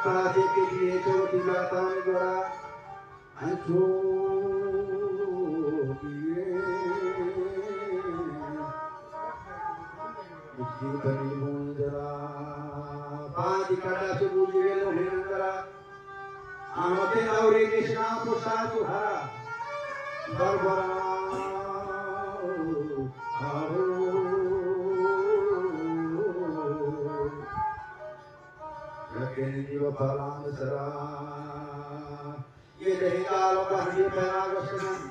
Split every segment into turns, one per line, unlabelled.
काजे के लिए चोटी गाता निगोरा अंचो जीवनी मुंदरा पांच कटा से बुझे लो हिरंगरा आमते नवरे कृष्णा पुषा चुहरा बरबरा आओ रखें जीव फलांग सरा ये रही कालों का हंडी पैना गश्तन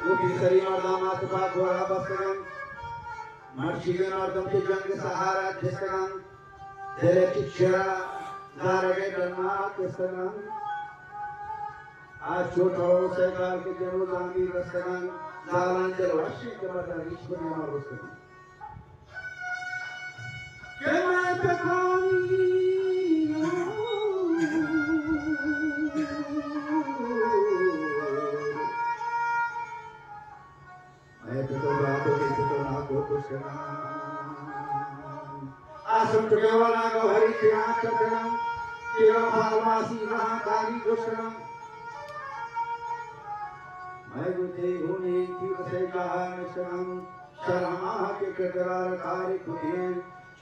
वो किसरी मर्दाना तुपा घोड़ा बस्तन मर्शिगन और तुम के जंग सहारा जिसकन तेरे चिक्षरा जारगे डरना किसकन आज छोटा हो सैकाल के जरूर जांगी रस्तकन जालन जलवाशी के बता ईश्वरी मार रस्तकन के मैं तकानी मैं तो रातों के तो ना को कुछ करना आसम चुके वाला को हरी क्या चक्रा केवल फालमासी रहा तारी गुस्सा मैं गुते होने की वसे कहा मिश्रम शर्मा के कतरार कार्य खुदे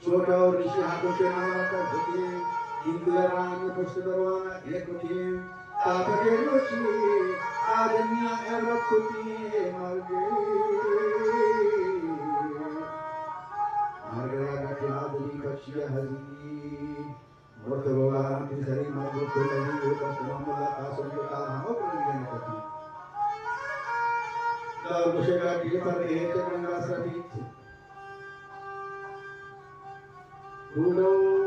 छोटा और ऋषि हाथों के नाम का खुदे इंद्रान पुष्ट दरवाना एक खुदे तापके लोची आदमिया एवं खुदे मर गया गठिया दिली कक्षिया हरी मोट रोगा रांती सरी मर को लगी वो का सुमंगला कासों के कारण हो गई नहीं दाव मुशेगा की पर है गंगा सभी कूड़ो